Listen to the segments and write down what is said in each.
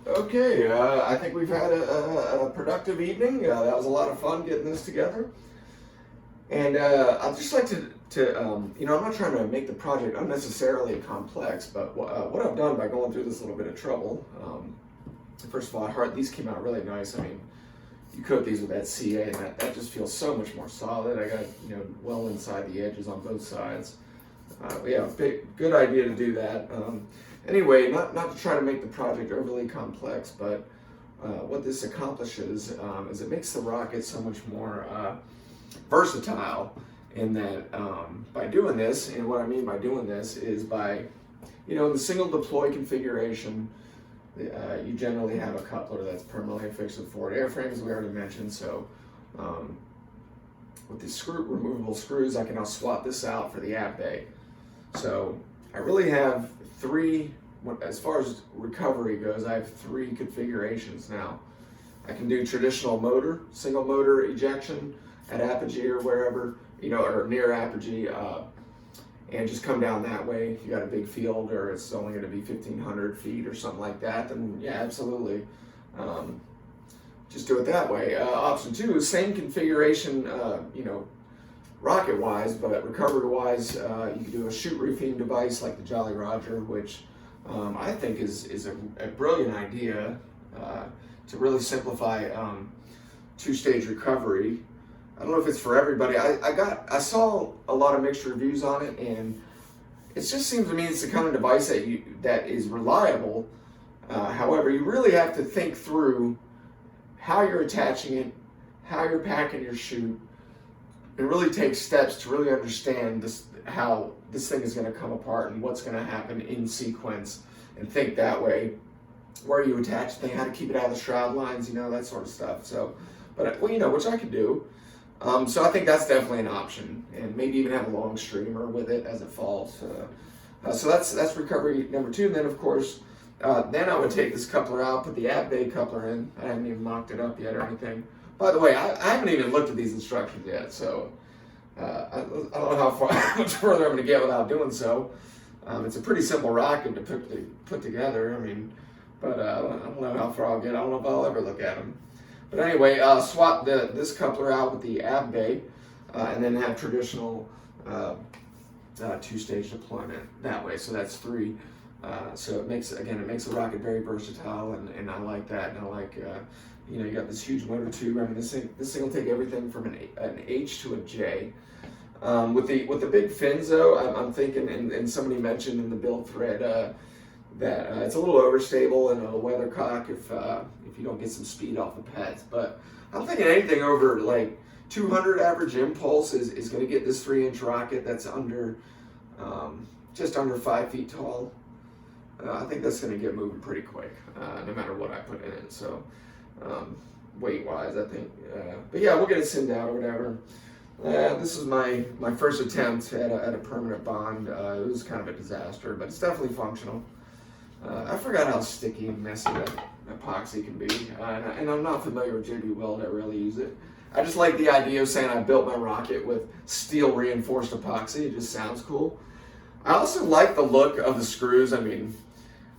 Okay, I think we've had a productive evening. That was a lot of fun getting this together. And I'd just like I'm not trying to make the project unnecessarily complex, but what I've done by going through this little bit of trouble, first of all, these came out really nice. I mean, you coat these with that CA, and that just feels so much more solid. I got, well inside the edges on both sides. Yeah, good idea to do that. Anyway, not to try to make the project overly complex, but what this accomplishes is it makes the rocket so much more versatile in that by doing this, and what I mean by doing this is by, the single deploy configuration, you generally have a coupler that's permanently affixed to the forward airframe, as we already mentioned. So with these removable screws, I can now swap this out for the ab bay. So I really have three, as far as recovery goes, I have three configurations now. I can do traditional motor, single motor ejection at apogee or wherever, or near apogee, and just come down that way. If you got a big field or it's only going to be 1,500 feet or something like that, then yeah, absolutely. Just do it that way. Option two is same configuration, rocket-wise, but recovery-wise, you can do a chute roofing device like the Jolly Roger, which I think is a brilliant idea to really simplify two-stage recovery. I don't know if it's for everybody. I saw a lot of mixed reviews on it, and it just seems to me it's the kind of device that is reliable. However, you really have to think through how you're attaching it, how you're packing your chute, and really take steps to really understand how this thing is going to come apart and what's going to happen in sequence, and think that way. Where you attach the thing, how to keep it out of the shroud lines, that sort of stuff. So, but which I could do. So I think that's definitely an option, and maybe even have a long streamer with it as it falls. So that's recovery number two. And then of course, then I would take this coupler out, put the ab bay coupler in. I haven't even mocked it up yet or anything. By the way, I haven't even looked at these instructions yet, so I don't know how much further I'm going to get without doing so. It's a pretty simple rocket to put together. I mean, but I don't know how far I'll get. I don't know if I'll ever look at them. But anyway, swap this coupler out with the ab bay, and then have traditional two-stage deployment that way. So that's three. So it makes the rocket very versatile, and I like that. And I like, you got this huge motor tube. I mean, this thing will take everything from an H to a J. With the big fins, though, I'm thinking, and somebody mentioned in the build thread that it's a little overstable and it'll weathercock if you don't get some speed off the pads. But I'm thinking anything over like 200 average impulse is going to get this 3-inch rocket that's just under 5 feet tall. I think that's going to get moving pretty quick, no matter what I put in it. So weight-wise, I think. But yeah, we'll get it simmed out or whatever. This is my first attempt at a permanent bond. It was kind of a disaster, but it's definitely functional. I forgot how sticky and messy that epoxy can be, and I'm not familiar with JB Weld. I rarely use it. I just like the idea of saying I built my rocket with steel reinforced epoxy. It just sounds cool. I also like the look of the screws. I mean,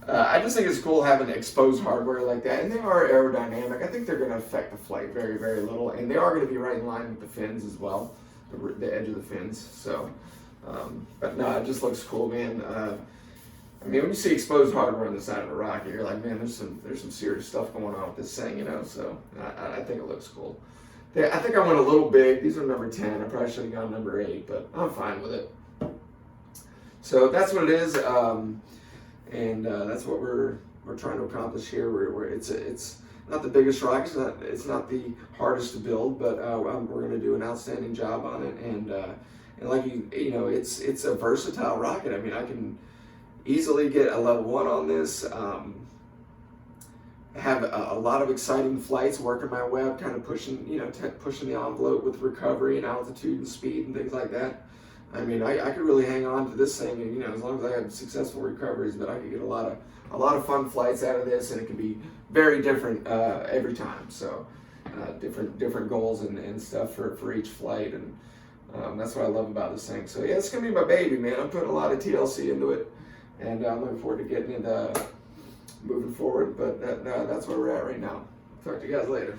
I just think it's cool having exposed hardware like that, and they are aerodynamic. I think they're going to affect the flight very, very little, and they are going to be right in line with the fins as well, the edge of the fins. So, but no, it just looks cool, man. I mean, when you see exposed hardware on the side of a rocket, you're like, man, there's some serious stuff going on with this thing, So I think it looks cool. I think I went a little big. These are number 10. I probably should have gone number 8, but I'm fine with it. So that's what it is, and that's what we're trying to accomplish here. It's not the biggest rocket. It's not the hardest to build, but we're going to do an outstanding job on it. And like it's a versatile rocket. I mean, I can easily get a level 1 on this. Have a lot of exciting flights, working my web, kind of pushing the envelope with recovery and altitude and speed and things like that. I mean, I could really hang on to this thing, and as long as I have successful recoveries, but I could get a lot of fun flights out of this, and it can be very different every time. So different goals and stuff for each flight, and that's what I love about this thing. So yeah, it's gonna be my baby, man. I'm putting a lot of TLC into it, and I'm looking forward to getting it moving forward. But that's where we're at right now. Talk to you guys later.